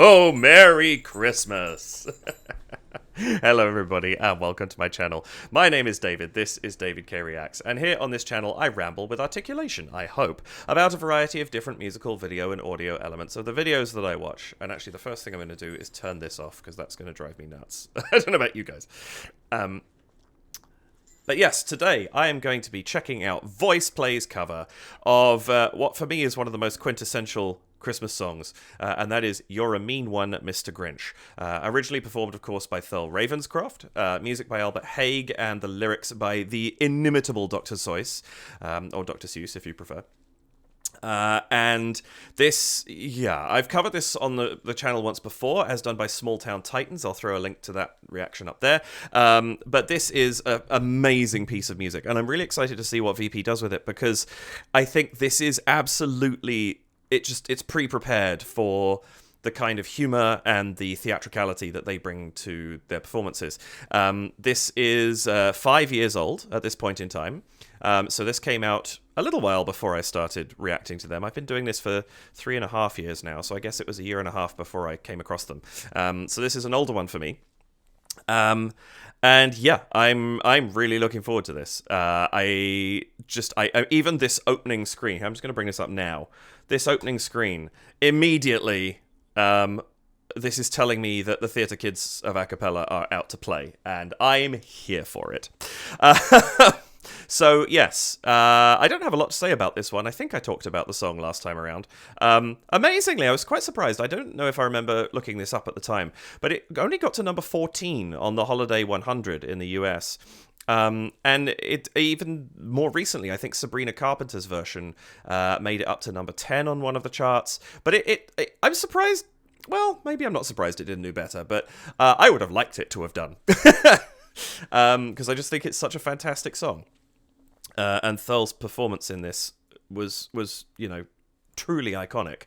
ho, Merry Christmas! Hello everybody, and welcome to my channel. My name is David, this is David K Reacts, and here on this channel I ramble with articulation, I hope, about a variety of different musical, video, and audio elements of the videos that I watch. And actually the first thing I'm going to do is turn this off, because that's going to drive me nuts. I don't know about you guys. But yes, today I am going to be checking out VoicePlay's cover of what for me is one of the most quintessential Christmas songs, and that is You're a Mean One, Mr. Grinch. Originally performed, of course, by Thurl Ravenscroft, music by Albert Hague, and the lyrics by the inimitable Dr. Seuss, or Dr. Seuss if you prefer. And this, yeah, I've covered this on the channel once before, as done by Small Town Titans. I'll throw a link to that reaction up there. But this is an amazing piece of music, and I'm really excited to see what VP does with it, because I think this is absolutely... It's pre-prepared for the kind of humor and the theatricality that they bring to their performances. This is 5 years old at this point in time. So this came out a little while before I started reacting to them. I've been doing this for 3.5 years now, so I guess it was a year and a half before I came across them. So this is an older one for me. And yeah, I'm really looking forward to this. I even this opening screen, I'm just going to bring this up now. This opening screen, immediately, this is telling me that the Theatre Kids of Acapella are out to play, and I'm here for it. So, yes, I don't have a lot to say about this one. I think I talked about the song last time around. Amazingly, I was quite surprised. I don't know if I remember looking this up at the time, but it only got to number 14 on the Holiday 100 in the US. And it even more recently, I think Sabrina Carpenter's version made it up to number 10 on one of the charts. But I'm surprised. Well, maybe I'm not surprised it didn't do better, but I would have liked it to have done. Because I just think it's such a fantastic song. And Thurl's performance in this was you know, truly iconic.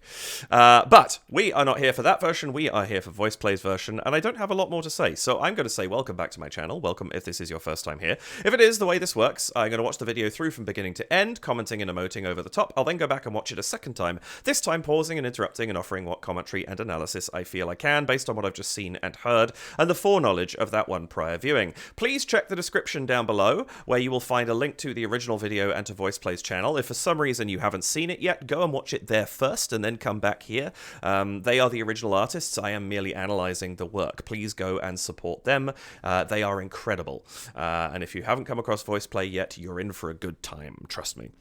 But we are not here for that version, we are here for VoicePlay's version, and I don't have a lot more to say, so I'm going to say welcome back to my channel. Welcome if this is your first time here. If it is, the way this works, I'm going to watch the video through from beginning to end, commenting and emoting over the top. I'll then go back and watch it a second time, this time pausing and interrupting and offering what commentary and analysis I feel I can, based on what I've just seen and heard, and the foreknowledge of that one prior viewing. Please check the description down below, where you will find a link to the original video and to VoicePlay's channel. If for some reason you haven't seen it yet, go and watch it there first and then come back here. They are the original artists. I am merely analysing the work. Please go and support them. They are incredible. And if you haven't come across VoicePlay yet, you're in for a good time. Trust me.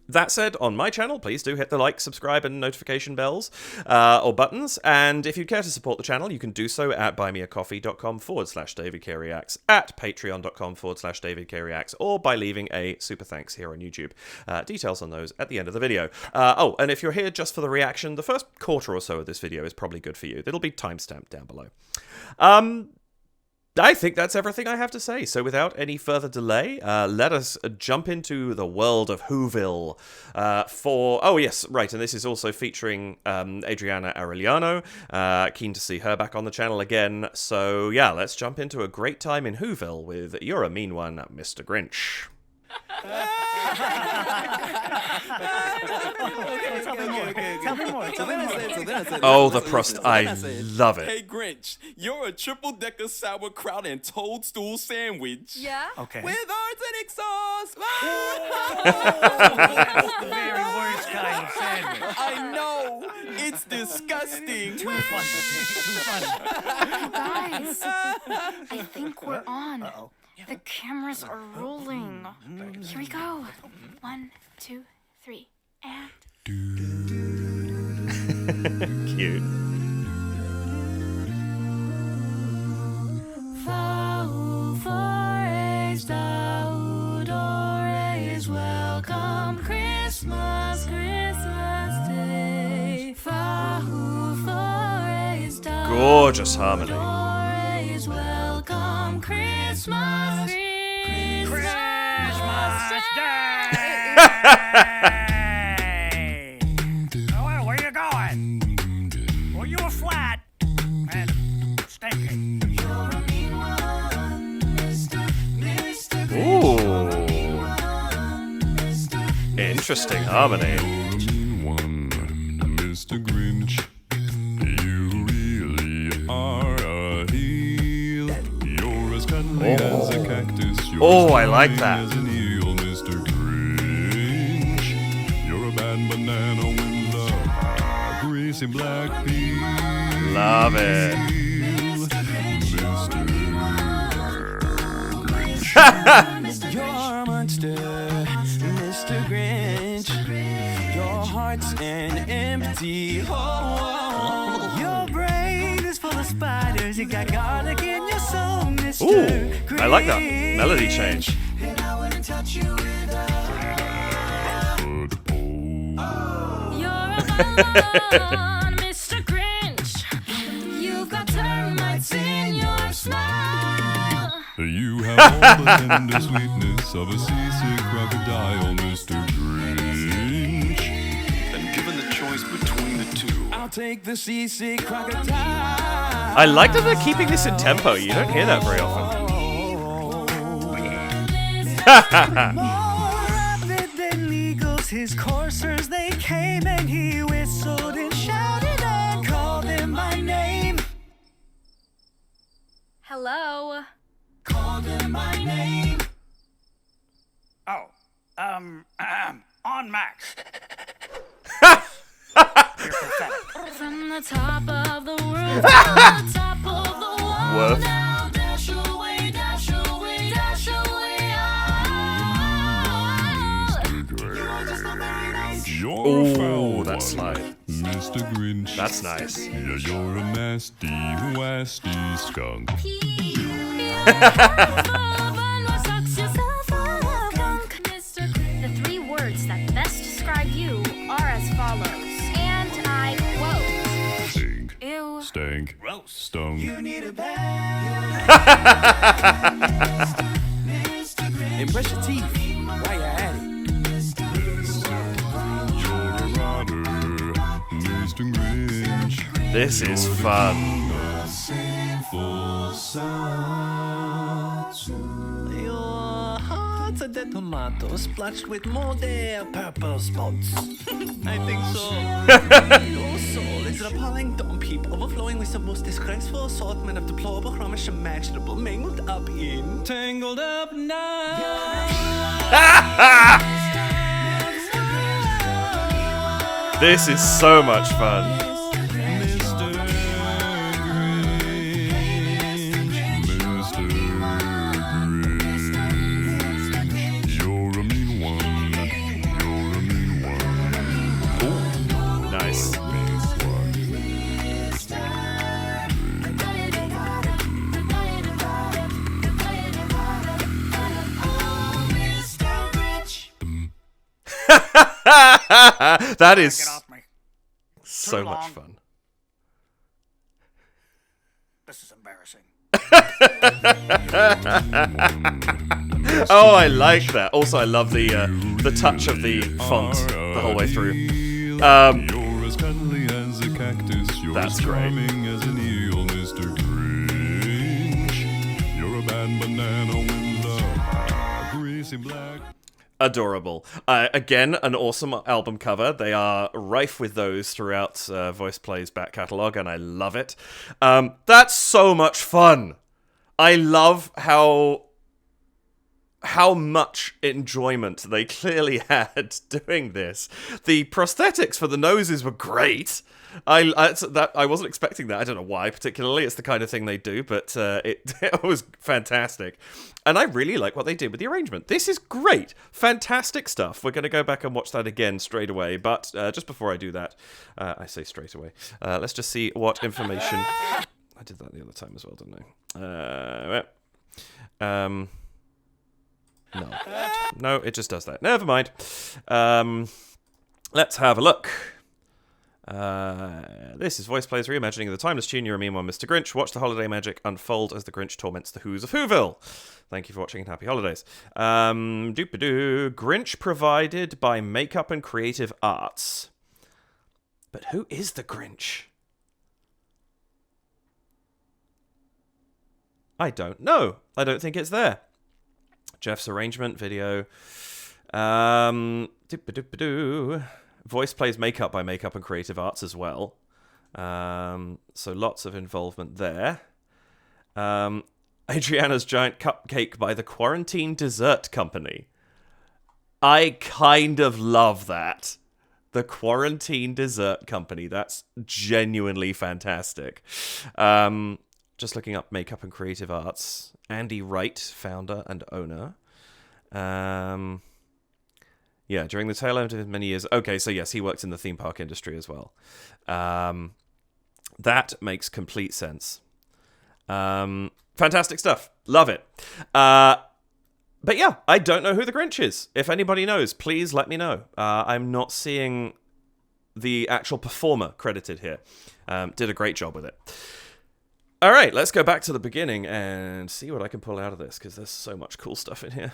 That said, on my channel, please do hit the like, subscribe, and notification bells, or buttons, and if you care to support the channel, you can do so at buymeacoffee.com/DavidKReacts, at patreon.com/DavidKReacts, or by leaving a super thanks here on YouTube. Details on those at the end of the video. Oh, and if you're here just for the reaction, the first quarter or so of this video is probably good for you. It'll be timestamped down below. I think that's everything I have to say, so without any further delay, let us jump into the world of Whoville oh yes, right, and this is also featuring Adriana Arellano, keen to see her back on the channel again, so yeah, let's jump into a great time in Whoville with You're a Mean One, Mr. Grinch. Oh, the prost. I love it. Hey, Grinch, you're a triple-decker sauerkraut and toadstool sandwich. Yeah? Okay. With arsenic sauce. That's the very worst kind of sandwich. I know. It's disgusting. Too funny. Too funny. Guys, I think we're on. Uh-oh. The cameras are rolling. Here we go. 1, 2, 3, and... Cute. Welcome Christmas, Christmas Day. Gorgeous harmony. Welcome Christmas, Christmas Day! Where you going? Well, you were flat and stinking. Ooh. Interesting harmony. Mr. Grinch. Oh, I like that. As an eel, Mr. Grinch. You're a bad banana with a greasy black peel. Love it. Mr. Grinch. You're a monster, Mr. Grinch. Your heart's an empty hole. Your brain is full of spiders. You got garlic in your soul, Mr. Ooh, Grinch. I like that melody change. And I wouldn't touch you with a You're a villain, Mr. Grinch. You've got termites in your smile. You have all the tender sweetness of a seasick crocodile, Mr. Grinch. And given the choice between the two, I'll take the seasick crocodile. I like that they're keeping this in tempo. You don't hear that very often. More rapid than eagles, his coursers they came, and he whistled and shouted and called him by name. Hello. Called him by name. Oh, on Max. You're pathetic. From the top of the roof, to the top of the wall. Woof. Now dash away, dash away, dash away. You're a Ooh, foul that's one, slide. Mr. Grinch. That's nice. Yeah, you're a nasty, wasty skunk. The three words that best describe you are as follows, and I quote: Stink, Ew. stank, Gross. stunk. You need a bag. And brush your teeth while you're at it. You're a rotter, Mr. Grinch. This is fun. Sinful sauce. Your heart's a dead tomato splashed with moldy purple spots. I think so. Your soul is an appalling dump heap overflowing with the most disgraceful assortment of deplorable crumbs imaginable, mangled up in tangled up now. This is so much fun. Mr. Grinch. Mr. Grinch. You're a mean one. You're a mean one. Nice. That Get is off me. so Too much long. fun. This is embarrassing. Oh, I like that. Also, I love the touch of the font the whole way through. You're as cuddly as a cactus. You're That's as great. charming as an eel, Mr. Grinch. You're a bad banana with a greasy black. Adorable. Again, an awesome album cover. They are rife with those throughout VoicePlay's back catalogue, and I love it. That's so much fun. I love how much enjoyment they clearly had doing this. The prosthetics for the noses were great. I wasn't expecting that. I don't know why particularly. It's the kind of thing they do, but it was fantastic. And I really like what they did with the arrangement. This is great. Fantastic stuff. We're going to go back and watch that again straight away. But just before I do that, I say straight away, let's just see what information... I did that the other time as well, didn't I? No, it just does that. Never mind. Let's have a look. This is VoicePlay's reimagining of the timeless tune You're a Mean One, Mr. Grinch. Watch the holiday magic unfold as the Grinch torments the Who's of Whoville. Thank you for watching and happy holidays. Doop-a-doo. Grinch provided by Makeup and Creative Arts. But who is the Grinch? I don't know. I don't think it's there. Jeff's arrangement video. Doop-a-doop-a-doo. VoicePlay's Makeup by Makeup and Creative Arts as well. So lots of involvement there. Adriana's Giant Cupcake by the Quarantine Dessert Company. I kind of love that. The Quarantine Dessert Company. That's genuinely fantastic. Just looking up makeup and creative arts. Andy Wright, founder and owner. Yeah, during the tail end of his many years. Okay, so yes, he worked in the theme park industry as well. That makes complete sense. Fantastic stuff. Love it. But yeah, I don't know who the Grinch is. If anybody knows, please let me know. I'm not seeing the actual performer credited here. Did a great job with it. All right, let's go back to the beginning and see what I can pull out of this, because there's so much cool stuff in here.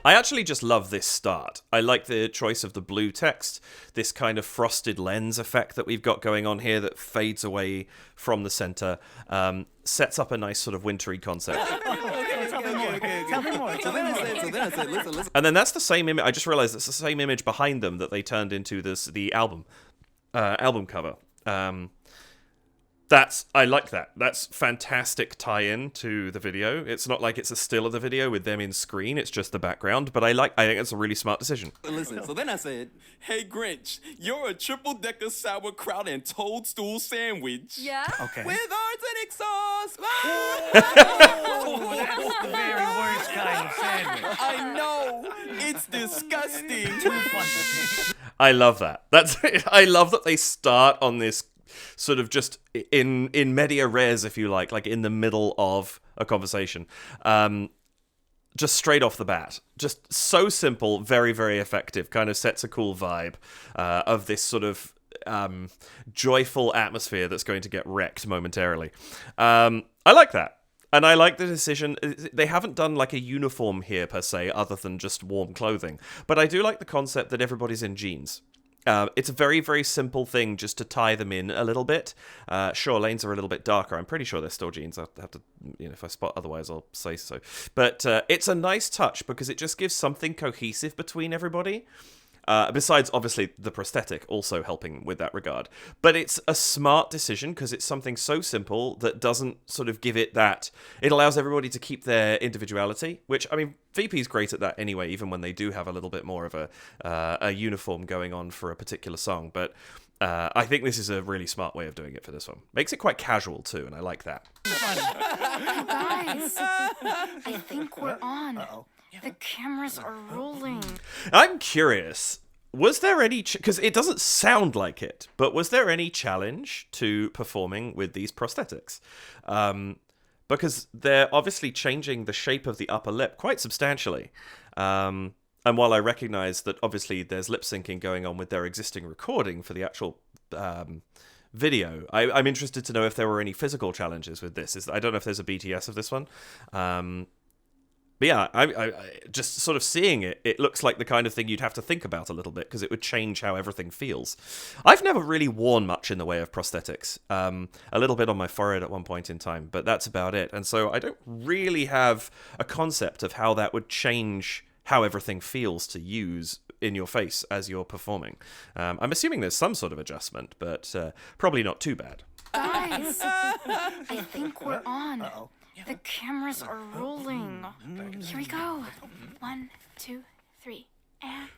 I actually just love this start. I like the choice of the blue text, this kind of frosted lens effect that we've got going on here that fades away from the center, sets up a nice sort of wintry concept. Tell me more. So then I said, listen. And then that's the same image. I just realized it's the same image behind them that they turned into the album cover. I like that. That's fantastic tie-in to the video. It's not like it's a still of the video with them in screen. It's just the background. But I think it's a really smart decision. Listen, so then I said, hey, Grinch, you're a triple-decker sauerkraut and toadstool sandwich. Yeah? Okay. With arsenic sauce. Oh, that's the very worst kind of sandwich. I know. It's disgusting. Too funny. I love that. I love that they start on this sort of just in media res, if you like in the middle of a conversation, just straight off the bat. Just so simple, very, very effective, kind of sets a cool vibe of this sort of joyful atmosphere that's going to get wrecked momentarily. I like that. And I like the decision. They haven't done like a uniform here per se, other than just warm clothing. But I do like the concept that everybody's in jeans. It's a very, very simple thing just to tie them in a little bit. Sure, lanes are a little bit darker. I'm pretty sure they're still jeans. I'll have to, if I spot otherwise, I'll say so. But it's a nice touch because it just gives something cohesive between everybody. Besides, obviously, the prosthetic also helping with that regard. But it's a smart decision because it's something so simple that doesn't sort of give it that. It allows everybody to keep their individuality, which, I mean, VP's great at that anyway, even when they do have a little bit more of a uniform going on for a particular song. But I think this is a really smart way of doing it for this one. Makes it quite casual, too, and I like that. Guys, I think we're on. Uh-oh. The cameras are rolling. I'm curious, was there any... Because it doesn't sound like it, but was there any challenge to performing with these prosthetics? Because they're obviously changing the shape of the upper lip quite substantially. And while I recognize that obviously there's lip syncing going on with their existing recording for the actual video, I'm interested to know if there were any physical challenges with this. I don't know if there's a BTS of this one. But yeah, I just sort of seeing it, it looks like the kind of thing you'd have to think about a little bit because it would change how everything feels. I've never really worn much in the way of prosthetics. A little bit on my forehead at one point in time, but that's about it. And so I don't really have a concept of how that would change how everything feels to use in your face as you're performing. I'm assuming there's some sort of adjustment, but probably not too bad. Guys, I think we're on. Uh-oh. The cameras are rolling. Here we go. 1, 2, 3, and...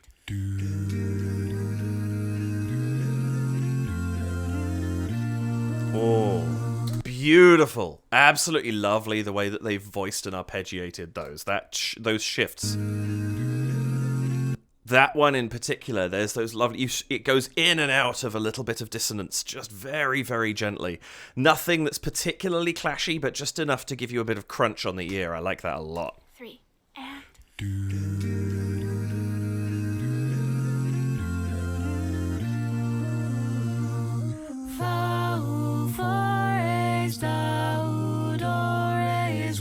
Oh, beautiful. Absolutely lovely the way that they've voiced and arpeggiated those shifts. That one in particular, there's those lovely... it goes in and out of a little bit of dissonance, just very, very gently. Nothing that's particularly clashy, but just enough to give you a bit of crunch on the ear. I like that a lot. 3, and...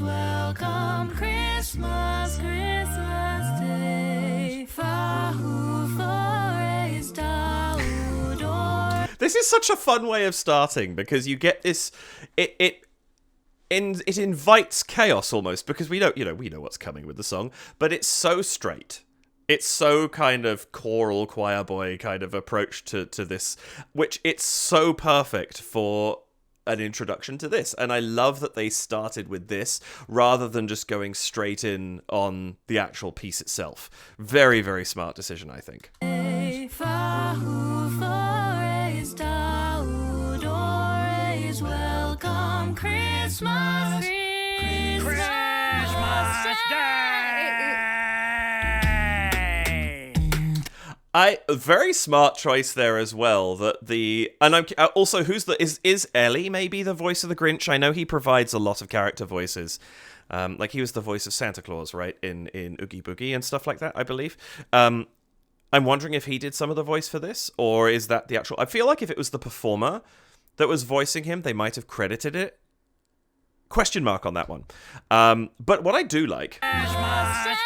Welcome Christmas, Christmas Day. This is such a fun way of starting because you get this. It invites chaos almost because we know what's coming with the song, but it's so straight. It's so kind of choral choir boy kind of approach to this, which it's so perfect for an introduction to this. And I love that they started with this rather than just going straight in on the actual piece itself. Very, very smart decision, I think. Welcome Christmas, Christmas Day! A very smart choice there as well. I'm also is Ellie maybe the voice of the Grinch? I know he provides a lot of character voices. Like he was the voice of Santa Claus, right, in Oogie Boogie and stuff like that, I believe. I'm wondering if he did some of the voice for this, or is that the actual... I feel like if it was the performer that was voicing him, they might have credited it. Question mark on that one. But what I do like... Christmas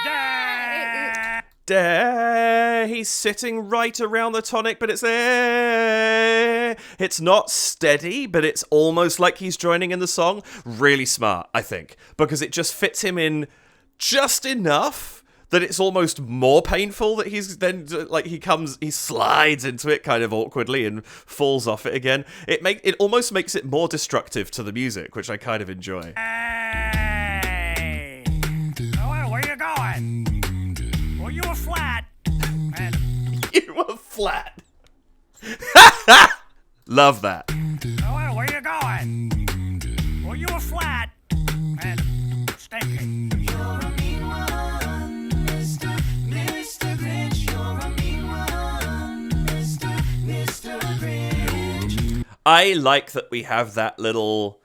Day! He's sitting right around the tonic, but it's there. It's not steady, but it's almost like he's joining in the song. Really smart, I think, because it just fits him in just enough that it's almost more painful that he's then like he slides into it kind of awkwardly and falls off it again. It almost makes it more destructive to the music, which I kind of enjoy. Hey! Oh, where you going? Well, you were flat. You were flat. Love that. Oh, where you going? Well, you were flat. Stinking. You're a mean one, Mr. Grinch. You're a mean one, Mr. Grinch. I like that we have that little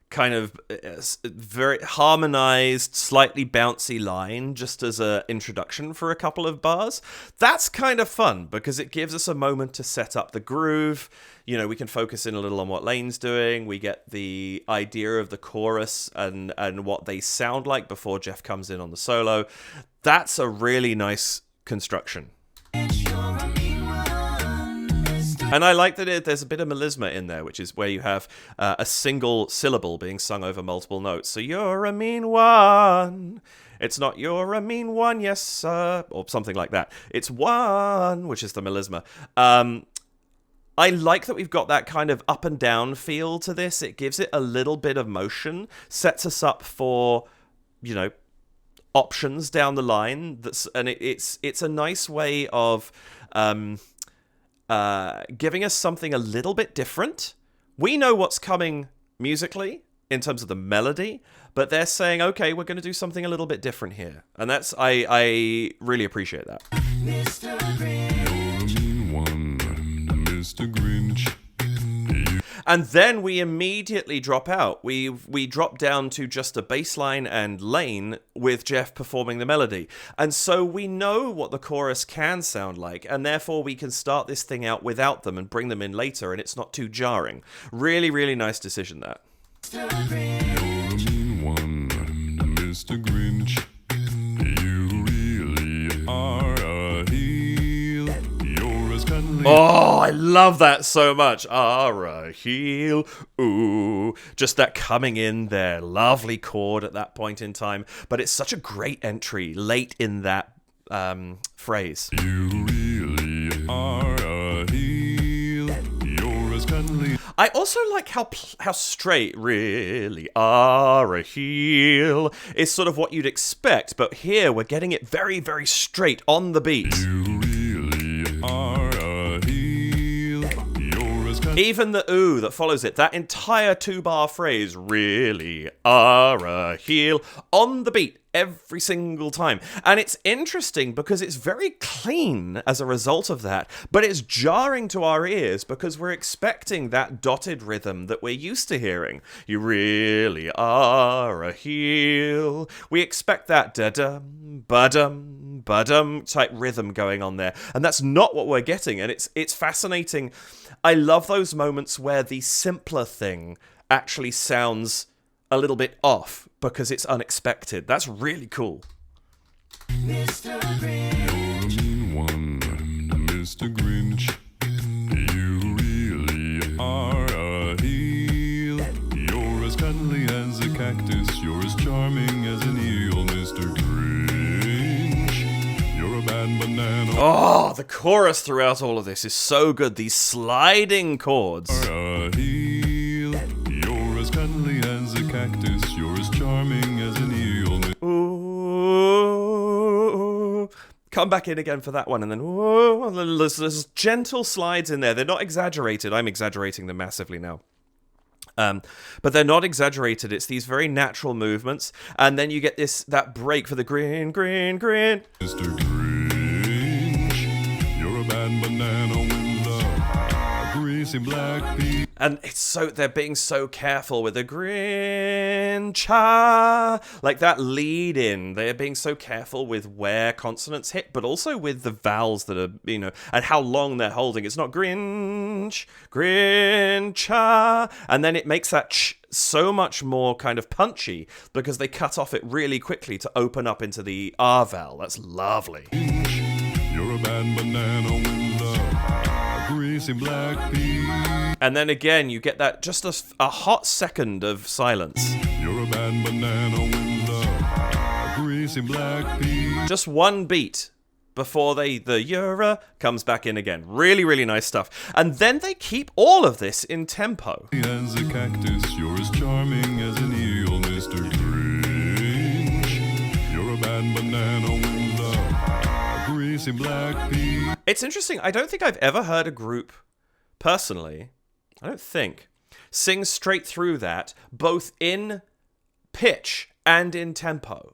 kind of very harmonized, slightly bouncy line just as an introduction for a couple of bars. That's kind of fun because it gives us a moment to set up the groove. You know, we can focus in a little on what Lane's doing. We get the idea of the chorus and what they sound like before Jeff comes in on the solo. That's a really nice construction. And I like that there's a bit of melisma in there, which is where you have a single syllable being sung over multiple notes. So you're a mean one. It's not you're a mean one, yes, sir, or something like that. It's one, which is the melisma. I like that we've got that kind of up and down feel to this. It gives it a little bit of motion, sets us up for, you know, options down the line. It's a nice way of giving us something a little bit different. We know what's coming musically in terms of the melody, but they're saying, okay, we're going to do something a little bit different here. And that's, I really appreciate that. Mr. Grinch. Mr. Grinch. And then we immediately drop out. We drop down to just a bass line and Lane with Jeff performing the melody. And so we know what the chorus can sound like, and therefore we can start this thing out without them and bring them in later, and it's not too jarring. Really, really nice decision, that. You're a mean one, Mr. Grinch. You really are a heel. You're as cuddly. Oh, I love that so much. A heel. Ooh. Just that coming in there. Lovely chord at that point in time. But it's such a great entry late in that phrase. You really are a heel. You're as cuddly. I also like how straight really are a heel is sort of what you'd expect. But here we're getting it very, very straight on the beat. You really are a heel. You're as cuddly. Even the ooh that follows it, that entire 2-bar phrase, really are a heel, on the beat every single time. And it's interesting because it's very clean as a result of that, but it's jarring to our ears because we're expecting that dotted rhythm that we're used to hearing. You really are a heel. We expect that da-dum, ba-dum, ba-dum type rhythm going on there, and that's not what we're getting, and it's fascinating. I love those moments where the simpler thing actually sounds a little bit off because it's unexpected. That's really cool. Mr. Grinch. You're a mean one, Mr. Grinch. You really are a heel. You're as cuddly as a cactus. You're as charming as an eel, Mr. Grinch. You're a bad banana. Oh, the chorus throughout all of this is so good. These sliding chords. A heel. you're as charming as an eel. Ooh. Come back in again for that one, and then ooh, there's gentle slides in there. They're not exaggerated. I'm exaggerating them massively now. But they're not exaggerated. It's these very natural movements, and then you get that break for the grin, grin, grin. Mr. Grinch, you're a bad banana with a greasy black pea. And they're being so careful with the Grinch, like that lead in. They're being so careful with where consonants hit, but also with the vowels that are, and how long they're holding. It's not Grinch, Grinch, and then it makes that ch so much more kind of punchy because they cut off it really quickly to open up into the R vowel. That's lovely. You're a bad banana with a greasy black pea. And then again, you get that just a hot second of silence. You're a bad banana with a greasy black pea. Just one beat before the Eura comes back in again. Really, really nice stuff. And then they keep all of this in tempo. As a cactus, you're as charming as an eel, Mr. Grinch. You're a bad banana with a greasy black pea. It's interesting. I don't think I've ever heard a group, personally, sing straight through that, both in pitch and in tempo.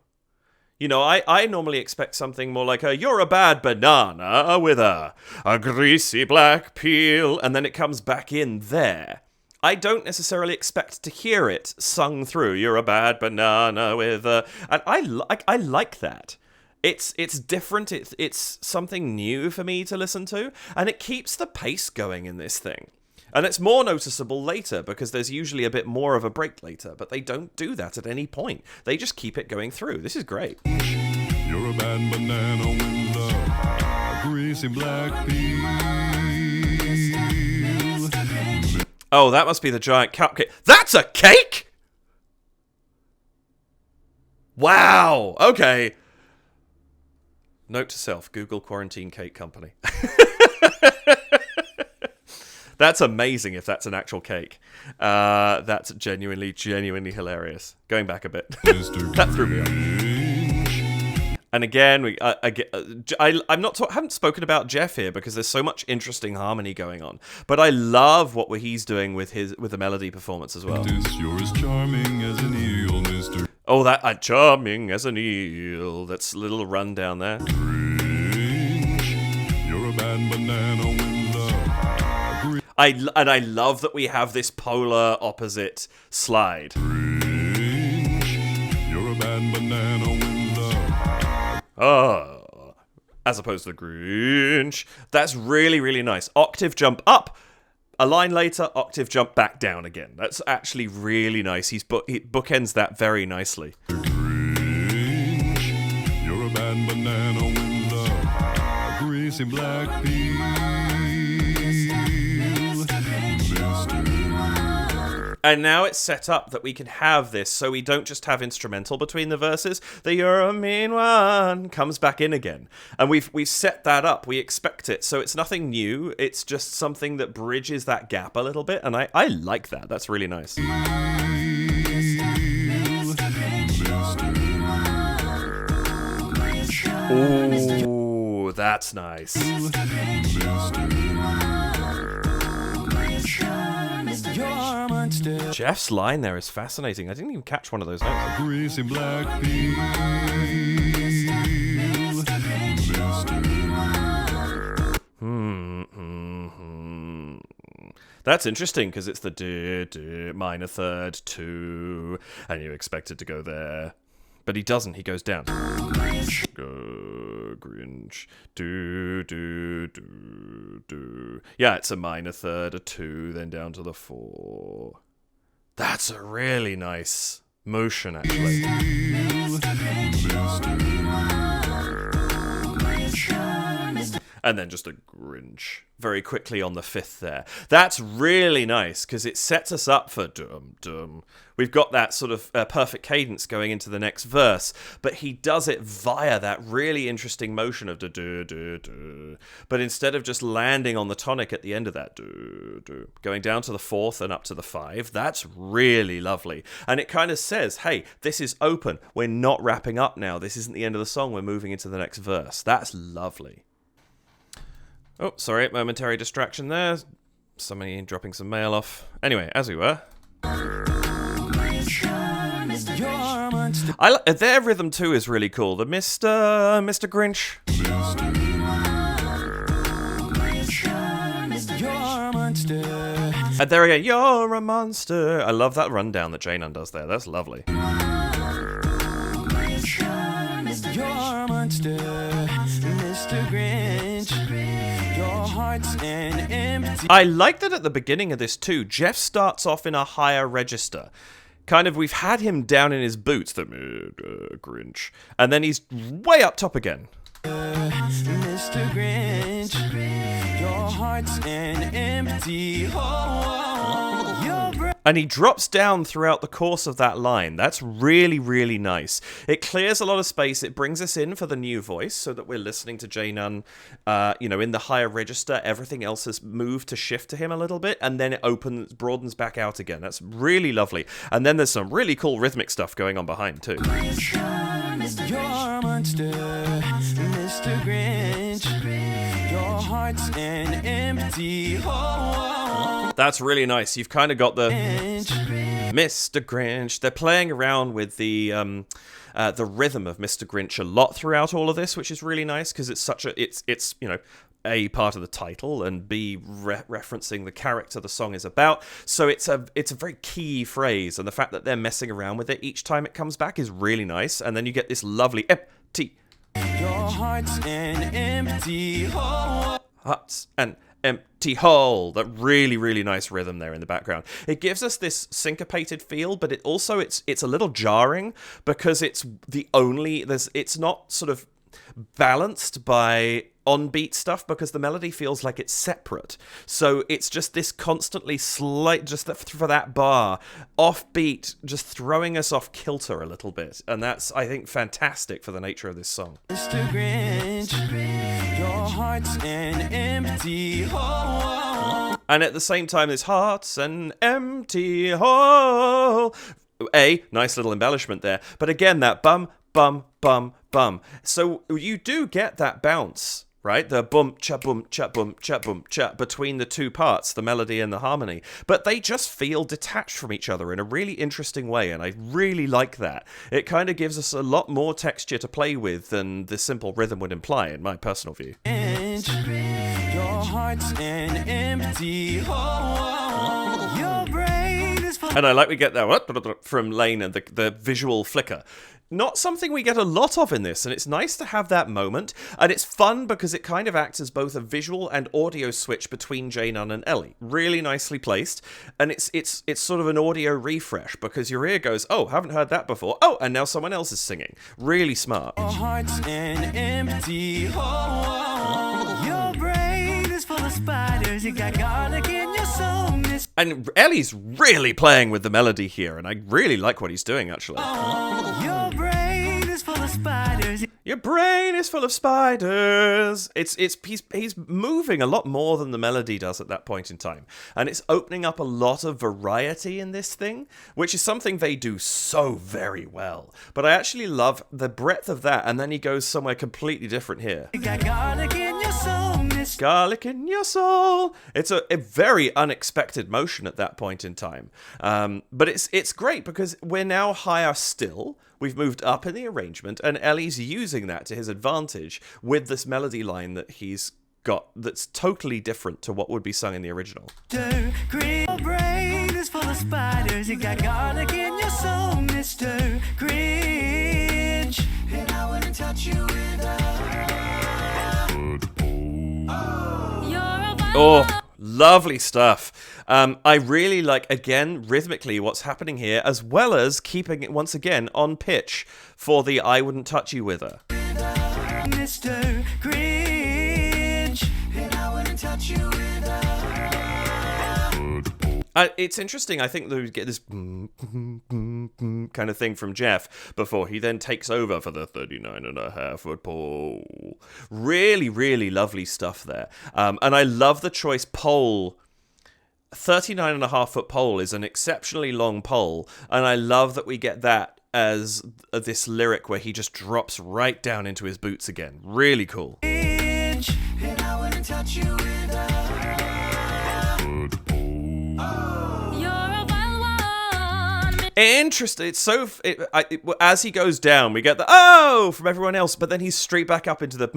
I normally expect something more like you're a bad banana with a greasy black peel, and then it comes back in there. I don't necessarily expect to hear it sung through. You're a bad banana with a... And I like that. It's different. It's something new for me to listen to, and it keeps the pace going in this thing. And it's more noticeable later because there's usually a bit more of a break later, but they don't do that at any point. They just keep it going through. This is great. You're a bad banana with a greasy black peel. Oh, that must be the giant cupcake. That's a cake? Wow. Okay. Note to self, Google quarantine cake company. That's amazing if that's an actual cake. That's genuinely hilarious. Going back a bit. That threw me off. And again, haven't spoken about Jeff here because there's so much interesting harmony going on. But I love what he's doing with the melody performance as well. You're as charming as an eel, Mr. Oh, that charming as an eel. That's a little run down there. Grinch, you're a bad banana with I love that we have this polar opposite slide. Grinch, you're a bad banana with as opposed to the Grinch. That's really, really nice. Octave jump up. A line later, octave jump back down again. That's actually really nice. He bookends that very nicely. Grinch, you're a bad banana with a greasy black peel. And now it's set up that we can have this, so we don't just have instrumental between the verses. The "You're a mean one" comes back in again. And we've set that up. We expect it. So it's nothing new. It's just something that bridges that gap a little bit. And I like that. That's really nice. Ooh, that's nice. Jeff's line there is fascinating. I didn't even catch one of those notes. Greasy black peel. That's interesting because it's the D minor third 2, and you expect it to go there. But he doesn't. He goes down. Grinch. Grinch. Do. Yeah, it's a minor third, a 2, then down to the 4. That's a really nice motion, actually. and then just a Grinch very quickly on the 5th there. That's really nice because it sets us up for dum dum. We've got that sort of perfect cadence going into the next verse, but he does it via that really interesting motion of do. But instead of just landing on the tonic at the end of that do, going down to the 4th and up to the 5, that's really lovely. And it kind of says, hey, this is open. We're not wrapping up now. This isn't the end of the song. We're moving into the next verse. That's lovely. Oh, sorry, momentary distraction there. Somebody dropping some mail off. Anyway, as we were. Their rhythm too is really cool. The Mr. Grinch. And there we go. You're a monster. I love that rundown that Janan does there. That's lovely. You're a monster, Mr. Grinch. Your heart's an empty. I like that at the beginning of this too. Jeff starts off in a higher register. Kind of, we've had him down in his boots, the Grinch, and then he's way up top again. Mr. Grinch, your heart's an empty hole. And he drops down throughout the course of that line. That's really, really nice. It clears a lot of space. It brings us in for the new voice so that we're listening to Janan, in the higher register. Everything else has moved to shift to him a little bit, and then it broadens back out again. That's really lovely. And then there's some really cool rhythmic stuff going on behind, too. You're a monster, Mr. Grinch. Your heart's an empty hole. That's really nice. You've kind of got the Mr. Grinch. They're playing around with the rhythm of Mr. Grinch a lot throughout all of this, which is really nice because it's such a it's A, part of the title, and B, referencing the character the song is about. So it's a very key phrase, and the fact that they're messing around with it each time it comes back is really nice. And then you get this lovely empty. Your heart's an empty hole. Heart's an empty hole. That really, really nice rhythm there in the background. It gives us this syncopated feel, but it's a little jarring because it's not sort of balanced by on-beat stuff because the melody feels like it's separate. So it's just this constantly slight, just for that bar, off-beat, just throwing us off kilter a little bit. And that's, I think, fantastic for the nature of this song. Mr. Grinch, your heart's an empty hole. And at the same time, this heart's an empty hole. A, nice little embellishment there. But again, that bum, bum, bum, bum. So you do get that bounce, right? The bum, cha, boom, cha, boom, cha, boom, cha, between the two parts, the melody and the harmony. But they just feel detached from each other in a really interesting way, and I really like that. It kind of gives us a lot more texture to play with than the simple rhythm would imply, in my personal view. Your heart's an empty hole. Your brain is full. And I like we get that from Lane and the visual flicker. Not something we get a lot of in this, and it's nice to have that moment, and it's fun because it kind of acts as both a visual and audio switch between Janan and Ellie. Really nicely placed, and it's sort of an audio refresh because your ear goes, oh, haven't heard that before. Oh, and now someone else is singing. Really smart. Your heart's an empty hole. Your brain is full of spiders. You got garlic in your soul. And Ellie's really playing with the melody here, and I really like what he's doing, actually. Your brain is full of spiders. Your brain is full of spiders. He's moving a lot more than the melody does at that point in time. And it's opening up a lot of variety in this thing, which is something they do so very well. But I actually love the breadth of that, and then he goes somewhere completely different here. You got garlic in your soul. Garlic in your soul. It's a very unexpected motion at that point in time. But it's great because we're now higher still. We've moved up in the arrangement, and Ellie's using that to his advantage with this melody line that he's got that's totally different to what would be sung in the original. Your brain is full of spiders. You got garlic in your soul, Mr. Grinch. And I wouldn't touch you with Oh, lovely stuff. I really like, again, rhythmically what's happening here, as well as keeping it, once again, on pitch for the I Wouldn't Touch You With Her. Mr. Grinch. It's interesting. I think that we get this kind of thing from Jeff before he then takes over for the 39.5-foot pole. Really, really lovely stuff there. And I love the choice pole. 39.5-foot pole is an exceptionally long pole, and I love that we get that as this lyric where he just drops right down into his boots again. Really cool. And I wouldn't touch you with You're a wild one. Interesting. It's so as he goes down, we get the oh from everyone else, but then he's straight back up into the.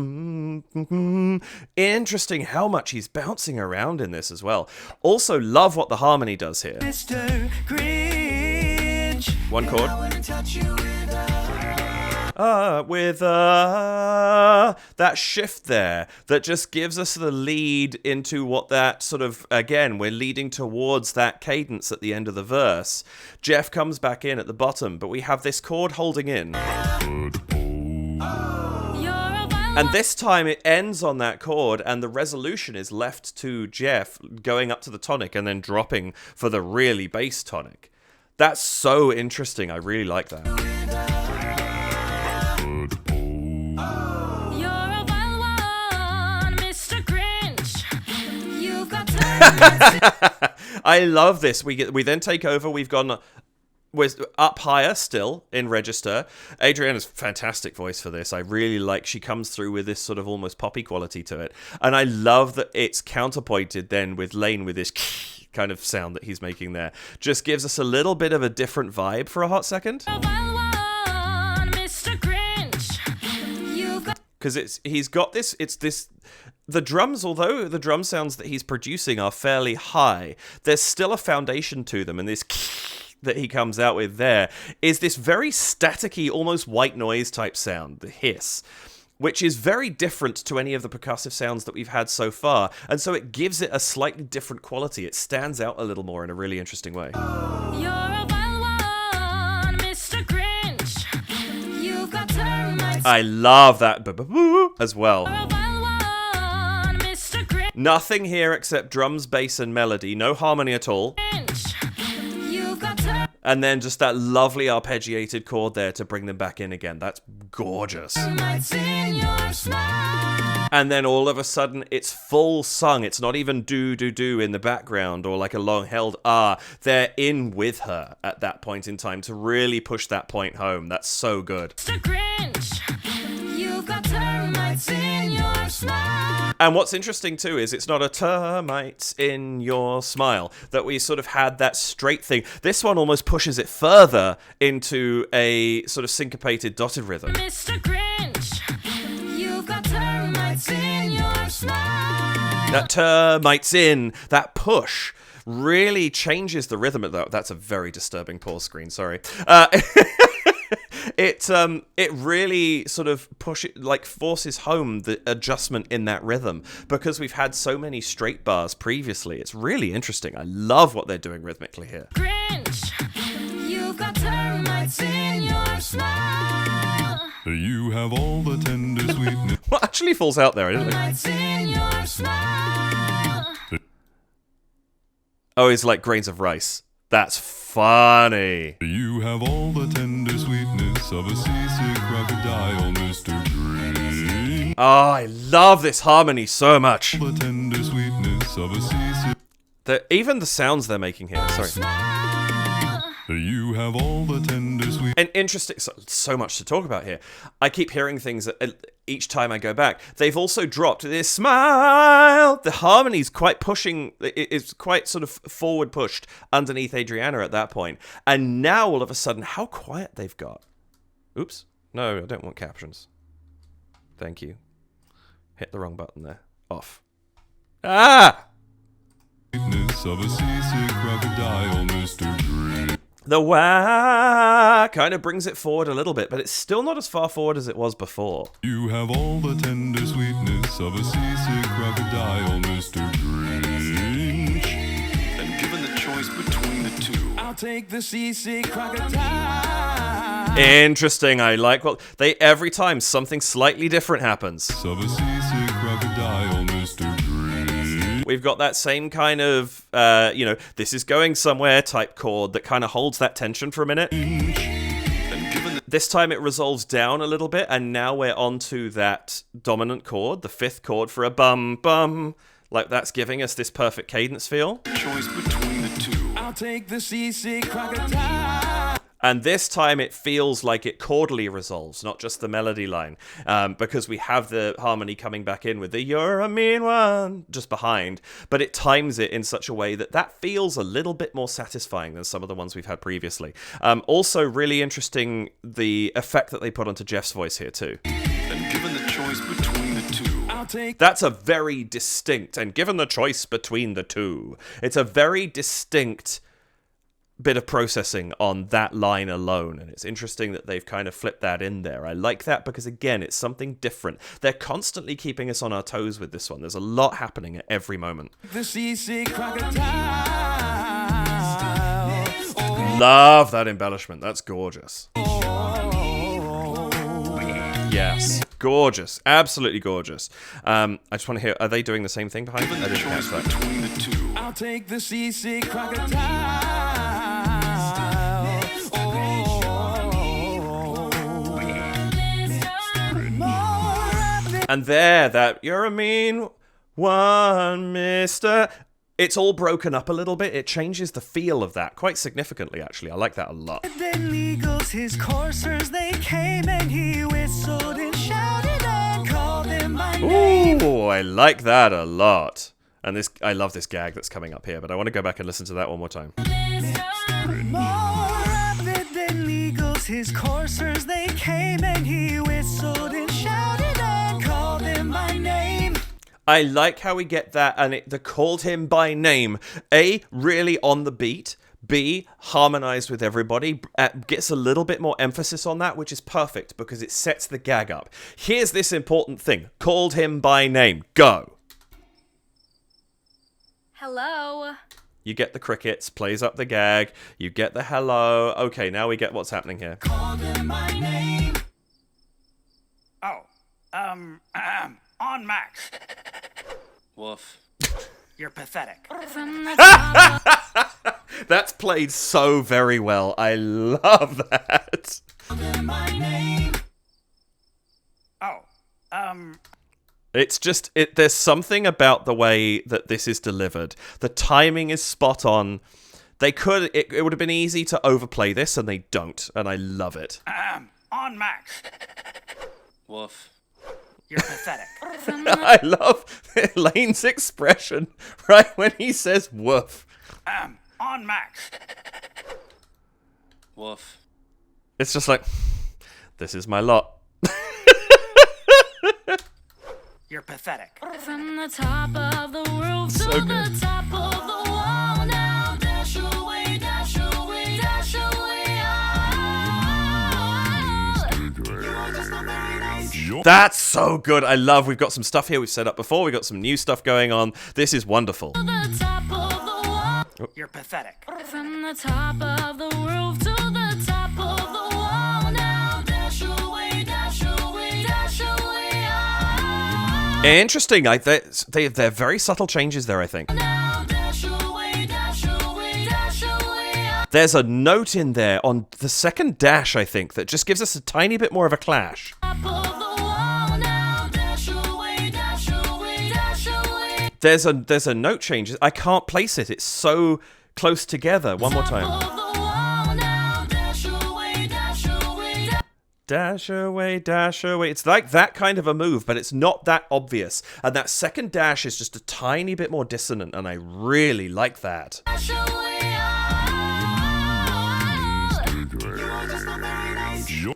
Interesting how much he's bouncing around in this as well. Also, love what the harmony does here. Mr. Grinch. One chord. I wouldn't touch you with that shift there that just gives us the lead into what that sort of, again, we're leading towards that cadence at the end of the verse. Jeff comes back in at the bottom, but we have this chord holding in. And this time it ends on that chord, and the resolution is left to Jeff going up to the tonic and then dropping for the really bass tonic. That's so interesting. I really like that. You're a wild one, Mr. Grinch. You've got to. I love this. We then take over. We're up higher still in register. Adriana's fantastic voice for this. I really like she comes through with this sort of almost poppy quality to it. And I love that it's counterpointed then with Lane with this kind of sound that he's making there. Just gives us a little bit of a different vibe for a hot second. You're a wild one, Mr. Grinch. You've got. Because he's got this, the drums, although the drum sounds that he's producing are fairly high, there's still a foundation to them, and this that he comes out with there is this very staticky, almost white noise type sound, the hiss, which is very different to any of the percussive sounds that we've had so far, and so it gives it a slightly different quality. It stands out a little more in a really interesting way. You're a wild one, Mr. Grinch. You've got termites. I love that as well. You're a wild one, Mr. Nothing here except drums, bass, and melody. No harmony at all. Grinch. You've got termites. And then just that lovely arpeggiated chord there to bring them back in again. That's gorgeous. In your smile. And then all of a sudden, it's full sung. It's not even do in the background or like a long held ah. They're in with her at that point in time to really push that point home. That's so good. Mr. Grinch. You've got termites in your smile. And what's interesting too is it's not a termites in your smile, that we sort of had that straight thing. This one almost pushes it further into a sort of syncopated dotted rhythm. Mr. Grinch. You've got termites in your smile. That termites in, that push really changes the rhythm. That's a very disturbing pause screen, sorry. It really sort of forces home the adjustment in that rhythm, because we've had so many straight bars previously. It's really interesting. I love what they're doing rhythmically here. Grinch. You've got termites in your smile. You have all the tender sweetness. What actually falls out there, isn't it? Termites in your smile. Oh, it's like grains of rice. That's funny. You have all the tender sweetness of a seasick crocodile, Mr. Grinch. Oh, I love this harmony so much. The tender sweetness of a seasick. Even the sounds they're making here. Sorry. You have all the tender sweet. And interesting, so much to talk about here. I keep hearing things each time I go back. They've also dropped this smile. The harmony's quite pushing, it's quite sort of forward pushed underneath Adriana at that point. And now all of a sudden, how quiet they've got. Oops. No, I don't want captions. Thank you. Hit the wrong button there. Off. Ah! Sweetness of a seasick crocodile, Mr. Grinch. The wah kind of brings it forward a little bit, but it's still not as far forward as it was before. You have all the tender sweetness of a seasick crocodile, Mr. Grinch. And given the choice between the two, I'll take the seasick crocodile. Interesting. I like what every time something slightly different happens. Of a seasick crocodile, Mr. Grinch. We've got that same kind of, this is going somewhere type chord that kind of holds that tension for a minute. This time it resolves down a little bit, and now we're onto that dominant chord, the 5th chord for a bum bum. Like that's giving us this perfect cadence feel. Choice between the two. I'll take the seasick crocodile. And this time it feels like it chordally resolves, not just the melody line, because we have the harmony coming back in with the "You're a mean one" just behind, but it times it in such a way that feels a little bit more satisfying than some of the ones we've had previously. Also, really interesting the effect that they put onto Jeff's voice here too. And given the choice between the two, I'll take. That's a very distinct, and given the choice between the two, it's a very distinct bit of processing on that line alone, and it's interesting that they've kind of flipped that in there. I like that because, again, it's something different. They're constantly keeping us on our toes with this one. There's a lot happening at every moment. The seasick crocodile. Love that embellishment. That's gorgeous. Yes. Gorgeous. Absolutely gorgeous. I just want to hear, are they doing the same thing behind it? I didn't catch that. Between the two, I'll take the seasick crocodile. And there, that "You're a mean one, mister." It's all broken up a little bit. It changes the feel of that quite significantly, actually. I like that a lot. Then Eagles, his coursers, they came and he whistled and shouted and called them by name. Ooh, I like that a lot. And I love this gag that's coming up here, but I want to go back and listen to that one more time. More rapid than Eagles, his coursers, they came and he whistled and shouted and called them by name. I like how we get that, and the called him by name. A, really on the beat. B, harmonized with everybody. Gets a little bit more emphasis on that, which is perfect because it sets the gag up. Here's this important thing. Called him by name. Go. Hello. You get the crickets, plays up the gag. You get the hello. Okay, now we get what's happening here. Called them by name. Oh, on Max. woof. You're pathetic. From the top That's played so very well. I love that. Called them by name. Oh, It's just, there's something about the way that this is delivered. The timing is spot on. It would have been easy to overplay this, and they don't, and I love it. on Max. Woof. You're pathetic. I love Lane's expression right when he says woof. On Max. Woof. It's just like, this is my lot. You're pathetic. from the top of the roof to So the good. top of the wall. Now dash away, dash away, dash away. That's so good. I love. We've got some stuff here we've set up before. We've got some new stuff going on. This is wonderful. The top of the wall. You're pathetic. From the top of the roof to the top of the wall. Now dash away, dash away, dash away. Interesting. They're very subtle changes there, I think. Now dash away, dash away, dash away. There's a note in there on the second dash, I think, that just gives us a tiny bit more of a clash. Top of the wall. Now dash away, dash away, dash away. There's a note change. I can't place it. It's so close together. One more time. Top of the wall. Now dash away, dash away, Dash away, dash away. It's like that kind of a move, but it's not that obvious. And that second dash is just a tiny bit more dissonant, and I really like that. dash away.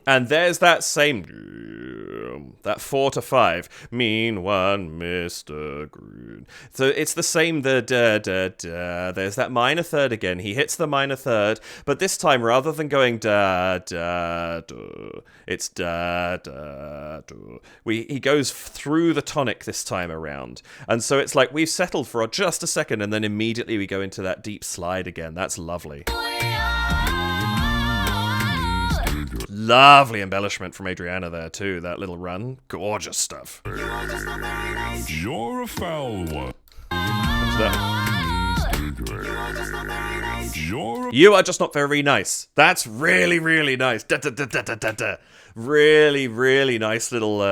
And there's that same, that 4 to 5. Mean one, Mr. Green. So it's the same, the da da da. There's that minor third again. He hits the minor third, but this time rather than going da da da, it's da da da. He goes through the tonic this time around, and so it's like we've settled for just a second, and then immediately we go into that deep slide again. That's lovely. Lovely embellishment from Adriana there too. That little run, gorgeous stuff. You're a foul one. You are just not very nice. That's really, really nice. Da, da, da, da, da, da, da. Really, really nice little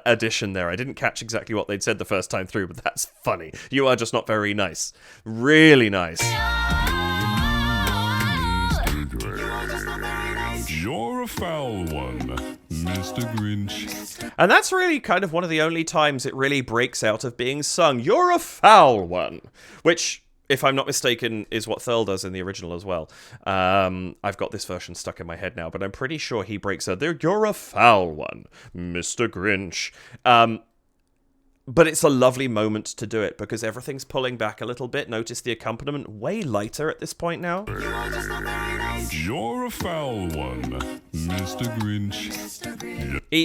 addition there. I didn't catch exactly what they'd said the first time through, but that's funny. You are just not very nice. Really nice. You're a foul one, Mr. Grinch. And that's really kind of one of the only times it really breaks out of being sung. You're a foul one. Which, if I'm not mistaken, is what Thurl does in the original as well. I've got this version stuck in my head now, but I'm pretty sure he breaks out there. You're a foul one, Mr. Grinch. But it's a lovely moment to do it because everything's pulling back a little bit. Notice the accompaniment way lighter at this point now. You're a foul one, Mr. Grinch.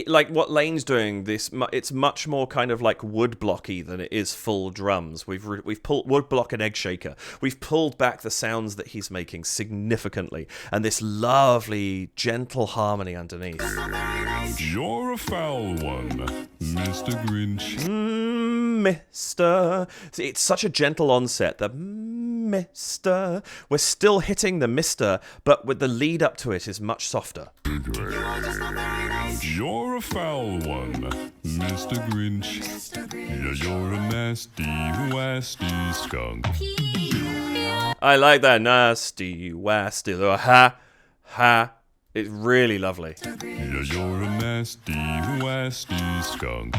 Like what Lane's doing, it's much more kind of like wood blocky than it is full drums. We've pulled wood block and egg shaker. We've pulled back the sounds that he's making significantly, and this lovely gentle harmony underneath. You're a foul one, Mr. Grinch. Mister. It's such a gentle onset. The Mister. We're still hitting the Mister, but with the lead up to it is much softer. You're a foul one, Mr. Grinch. Yeah, you're a nasty, wasty skunk. I like that nasty, wasty. Ha. It's really lovely. Yeah, you're a nasty, wasty skunk.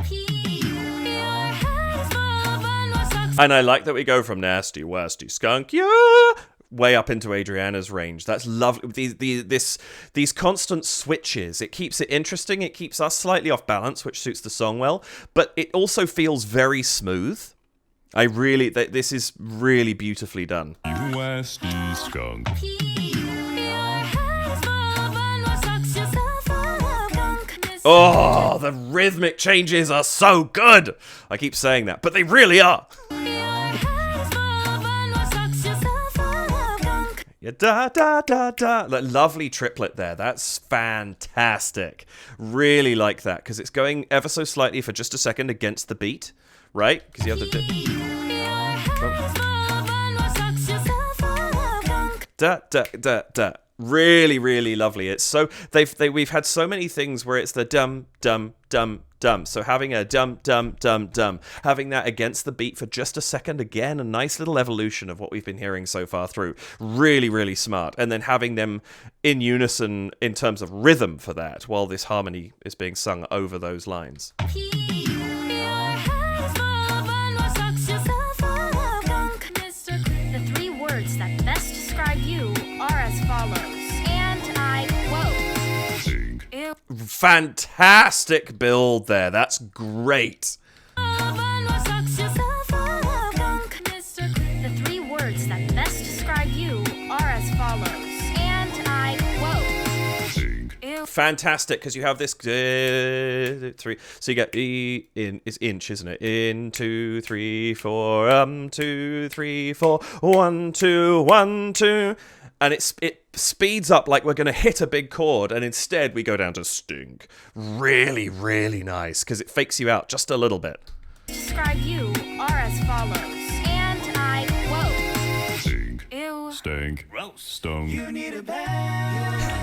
And I like that we go from nasty, wasty skunk, yeah, way up into Adriana's range. That's lovely. These constant switches, it keeps it interesting. It keeps us slightly off balance, which suits the song well. But it also feels very smooth. This is really beautifully done. Wasty skunk. Oh, the rhythmic changes are so good. I keep saying that, but they really are. Yeah, da da da da. That lovely triplet there. That's fantastic. Really like that because it's going ever so slightly for just a second against the beat, right? Because you have the da da da da. Really, really lovely. It's so we've had so many things where it's the dum dum dum dum. So having a dum dum dum dum, having that against the beat for just a second, again, a nice little evolution of what we've been hearing so far through. Really, really smart. And then having them in unison in terms of rhythm for that, while this harmony is being sung over those lines. The three words that best describe you are as follows, and I quote. Fantastic build there. That's great. The three words that best describe you are as follows, and I quote. Fantastic, because you have this 3. So you get it's inch, isn't it? 2, 3, 4. 2, 3, 4. 1, 2, 1, 2. And it speeds up like we're going to hit a big chord, and instead we go down to stink. Really, really nice, because it fakes you out just a little bit. Describe you are as follows, and I quote. Stink. Ew. Stank. Gross. Stung. You need a bag.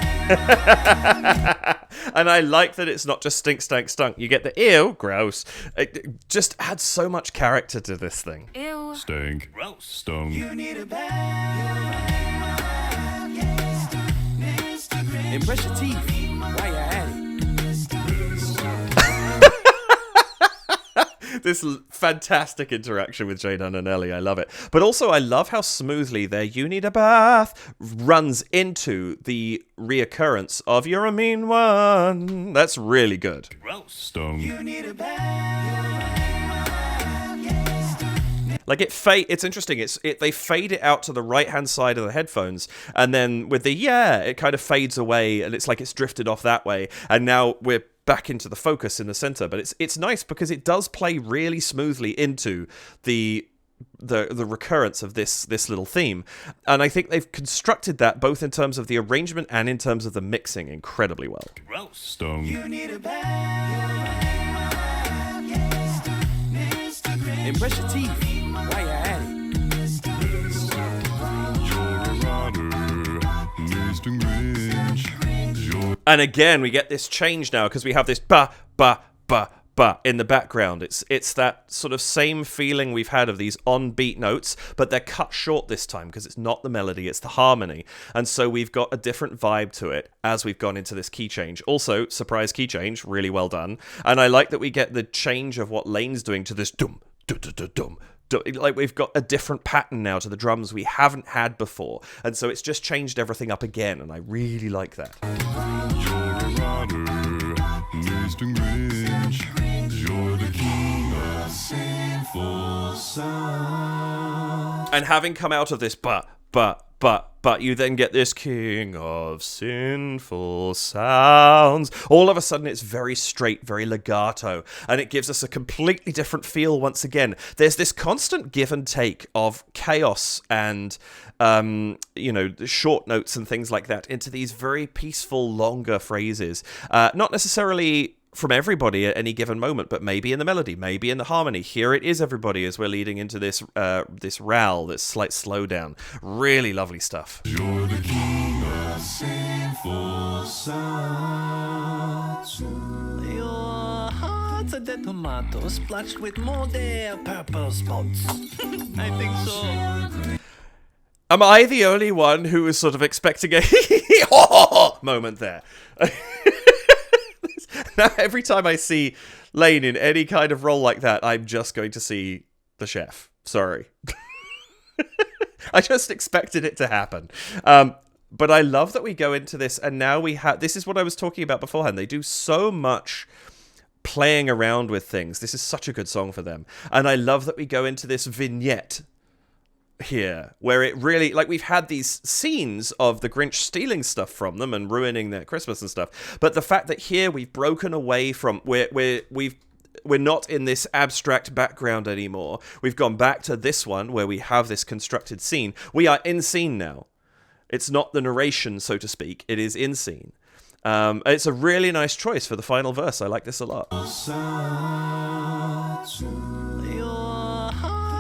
And I like that it's not just stink, stank, stunk. You get the ew, gross. It just adds so much character to this thing. Ew. Stank. Gross. Stung. You need a bag. Brush your teeth while you're at it. This fantastic interaction with Jayden and Ellie, I love it. But also I love how smoothly their "You Need a Bath" runs into the reoccurrence of "You're a Mean One." That's really good. Gross. Stung. You need a bag. Like it's interesting. They fade it out to the right hand side of the headphones, and then with the it kind of fades away, and it's like it's drifted off that way. And now we're back into the focus in the center. But it's nice because it does play really smoothly into the recurrence of this little theme, and I think they've constructed that both in terms of the arrangement and in terms of the mixing incredibly well. Gross. Stung. You need a bag. And brush your teeth while you're at it. And again, we get this change now because we have this ba, ba, ba, ba in the background. It's that sort of same feeling we've had of these on-beat notes, but they're cut short this time because it's not the melody, it's the harmony. And so we've got a different vibe to it as we've gone into this key change. Also, surprise key change, really well done. And I like that we get the change of what Lane's doing to this dum, dum, dum, dum, dum. Like we've got a different pattern now to the drums we haven't had before, and so it's just changed everything up again, and I really like that. You're a rider, Mr. Grinch. You're the king of sinful sound. And having come out of this but you then get this king of sinful sounds. All of a sudden it's very straight, very legato, and it gives us a completely different feel once again. There's this constant give and take of chaos and short notes and things like that into these very peaceful, longer phrases. Not necessarily from everybody at any given moment, but maybe in the melody, maybe in the harmony. Here it is, everybody, as we're leading into this this rowl, this slight slowdown. Really lovely stuff. You're the king of sinful sounds. Your heart's a dead tomato splashed with more their purple spots. I think so. Am I the only one who was sort of expecting a moment there? Now, every time I see Lane in any kind of role like that, I'm just going to see the chef. Sorry. I just expected it to happen. But I love that we go into this, and now we have... This is what I was talking about beforehand. They do so much playing around with things. This is such a good song for them. And I love that we go into this vignette here, where it really, like, we've had these scenes of the Grinch stealing stuff from them and ruining their Christmas and stuff, but the fact that here we've broken away from we're not in this abstract background anymore. We've gone back to this one where we have this constructed scene. We are in scene now. It's not the narration, so to speak. It is in scene. It's a really nice choice for the final verse. I like this a lot.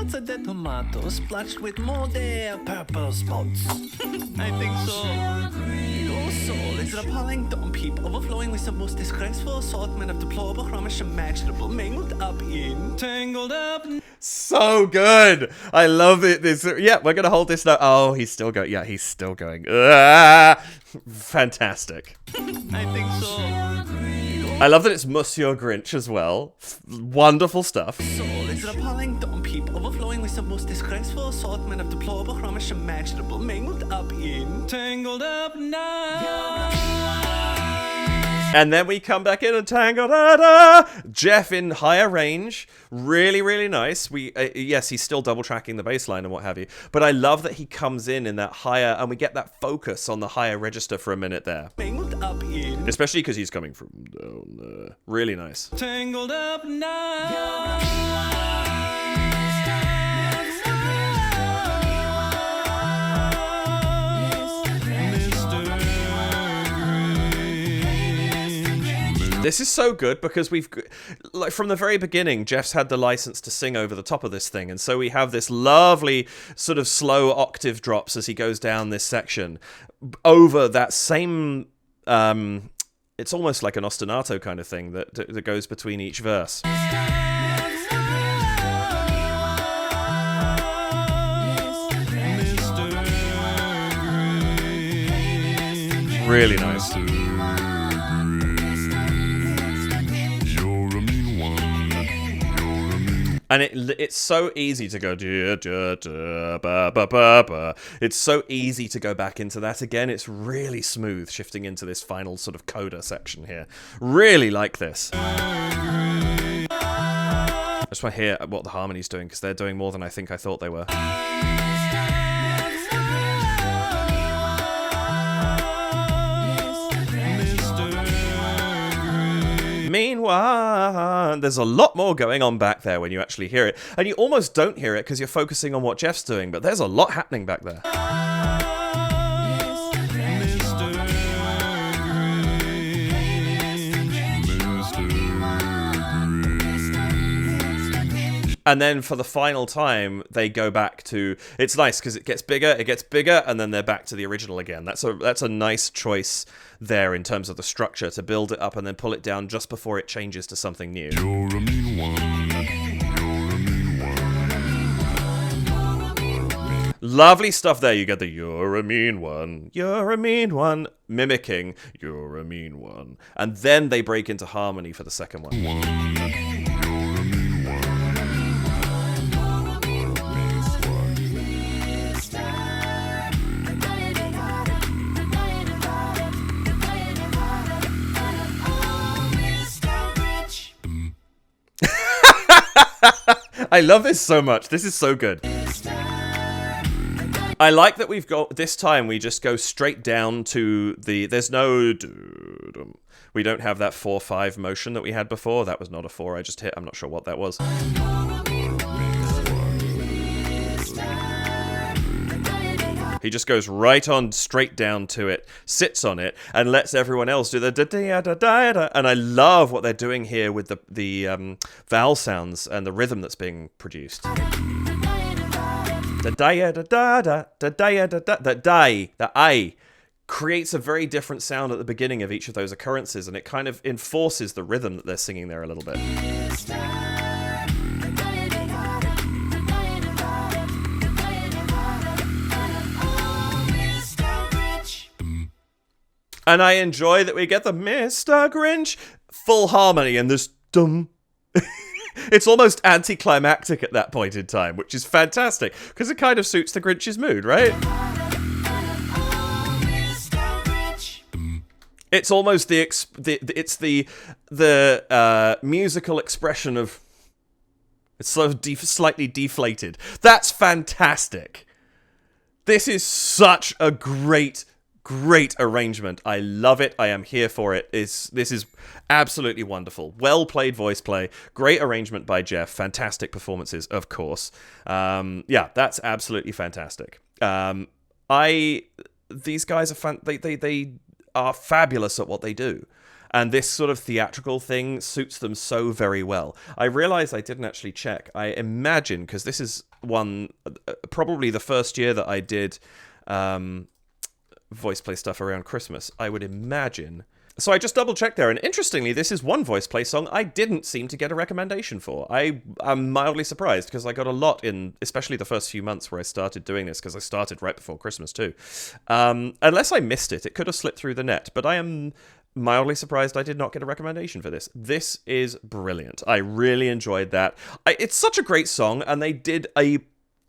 It's a dead tomato splashed with more their purple spots. I think so. Your soul is an appalling dump heap overflowing with the most disgraceful assortment of deplorable rubbish imaginable, mangled up in, tangled up. So good. I love it. We're going to hold this now. Oh, he's still going. Yeah, he's still going. Fantastic. I think so. I love that it's Monsieur Grinch as well. Wonderful stuff. Soul is an appalling dump heap overflowing with the most disgraceful assortment of deplorable rubbish imaginable, mangled up in, tangled up now. And then we come back in and tango da da. Jeff in higher range, really, really nice. Yes, he's still double tracking the bass line and what have you, but I love that he comes in that higher, and we get that focus on the higher register for a minute there. Mangled up in, especially because he's coming from down there. Really nice. Tangled up now. This is so good because we've, like, from the very beginning, Jeff's had the license to sing over the top of this thing, and so we have this lovely sort of slow octave drops as he goes down this section over that same, it's almost like an ostinato kind of thing that goes between each verse. Really nice. And it's so easy to go, it's so easy to go back into that again. It's really smooth shifting into this final sort of coda section here. Really like this. I just want to hear what the harmony's doing, because they're doing more than I think I thought they were. Meanwhile, there's a lot more going on back there when you actually hear it. And you almost don't hear it because you're focusing on what Jeff's doing, but there's a lot happening back there. And then for the final time, they go back to... It's nice because it gets bigger, and then they're back to the original again. That's a nice choice there in terms of the structure, to build it up and then pull it down just before it changes to something new. You're a mean one. Lovely stuff there. You get the "you're a mean one, you're a mean one," mimicking "you're a mean one," and then they break into harmony for the second one. I love this so much. This is so good. I like that we've got, this time we just go straight down to the, there's no, we don't have that 4-5 motion that we had before. That was not a 4 I just hit. I'm not sure what that was. He just goes right on straight down to it, sits on it, and lets everyone else do the da-da-da-da-da. And I love what they're doing here with the vowel sounds and the rhythm that's being produced. The da-da-da-da, the da-da-da-da, the die, the I, creates a very different sound at the beginning of each of those occurrences, and it kind of enforces the rhythm that they're singing there a little bit. And I enjoy that we get the Mr. Grinch full harmony and this dum. It's almost anticlimactic at that point in time, which is fantastic because it kind of suits the Grinch's mood, right? It's almost the musical expression of, it's sort of slightly deflated. That's fantastic. This is such a great arrangement. I love it. I am here for it. This is absolutely wonderful. Well played voice play. Great arrangement by Jeff. Fantastic performances, of course. Yeah, that's absolutely fantastic. These guys are they are fabulous at what they do. And this sort of theatrical thing suits them so very well. I realized I didn't actually check. I imagine, because this is probably the first year that I did voice play stuff around Christmas, I would imagine. So I just double checked there, and interestingly, this is one voice play song I didn't seem to get a recommendation for. I'm mildly surprised, because I got a lot in, especially the first few months where I started doing this, because I started right before Christmas too. Unless I missed it, it could have slipped through the net, but I am mildly surprised I did not get a recommendation for this. This is brilliant. I really enjoyed that. It's such a great song, and they did a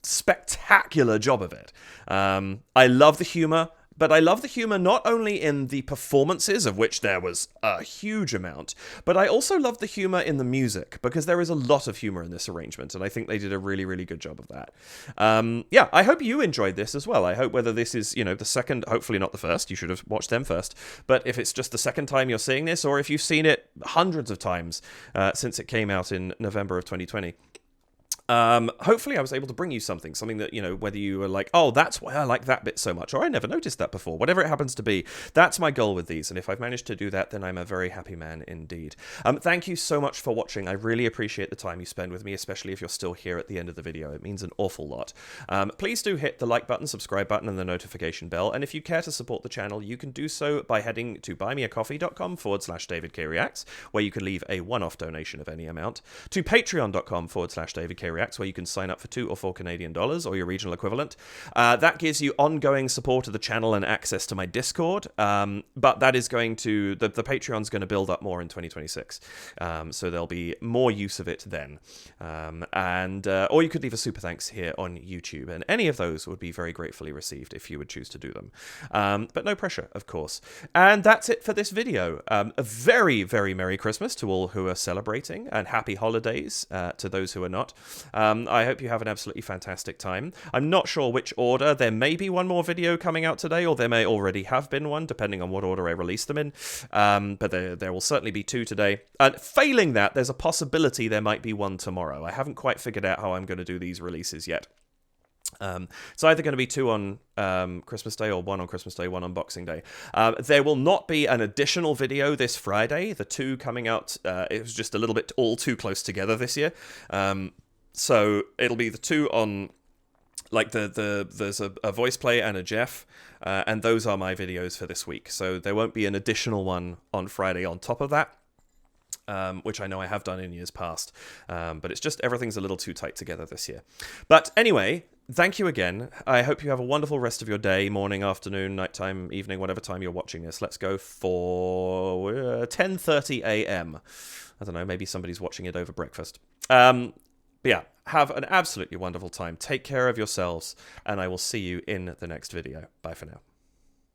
spectacular job of it. I love the humor. But I love the humor not only in the performances, of which there was a huge amount, but I also love the humor in the music, because there is a lot of humor in this arrangement, and I think they did a really, really good job of that. Yeah, I hope you enjoyed this as well. I hope whether this is, the second, hopefully not the first, you should have watched them first, but if it's just the second time you're seeing this, or if you've seen it hundreds of times since it came out in November of 2020, hopefully I was able to bring you something that, whether you were like, oh, that's why I like that bit so much, or I never noticed that before, whatever it happens to be. That's my goal with these, and if I've managed to do that, then I'm a very happy man indeed. Thank you so much for watching. I really appreciate the time you spend with me, especially if you're still here at the end of the video. It means an awful lot. Please do hit the like button, subscribe button, and the notification bell, and if you care to support the channel, you can do so by heading to buymeacoffee.com/DavidKReacts, where you can leave a one-off donation of any amount, to patreon.com/DavidKReacts, where you can sign up for $2 or $4 Canadian or your regional equivalent. That gives you ongoing support of the channel and access to my Discord, but that is going to, the Patreon's going to build up more in 2026, so there'll be more use of it then. Or you could leave a super thanks here on YouTube, and any of those would be very gratefully received if you would choose to do them. But no pressure, of course. And that's it for this video. A very, very Merry Christmas to all who are celebrating, and Happy Holidays to those who are not. I hope you have an absolutely fantastic time. I'm not sure which order. There may be one more video coming out today, or there may already have been one, depending on what order I release them in. But there will certainly be 2 today. Failing that, there's a possibility there might be 1 tomorrow. I haven't quite figured out how I'm going to do these releases yet. It's either going to be 2 on Christmas Day, or 1 on Christmas Day, 1 on Boxing Day. There will not be an additional video this Friday. The 2 coming out, it was just a little bit all too close together this year. So it'll be the two on, like, there's a voice play and a Jeff, and those are my videos for this week. So there won't be an additional one on Friday on top of that, which I know I have done in years past. But it's just everything's a little too tight together this year. But anyway, thank you again. I hope you have a wonderful rest of your day, morning, afternoon, nighttime, evening, whatever time you're watching this. Let's go for 10:30 a.m. I don't know, maybe somebody's watching it over breakfast. But yeah, have an absolutely wonderful time. Take care of yourselves, and I will see you in the next video. Bye for now.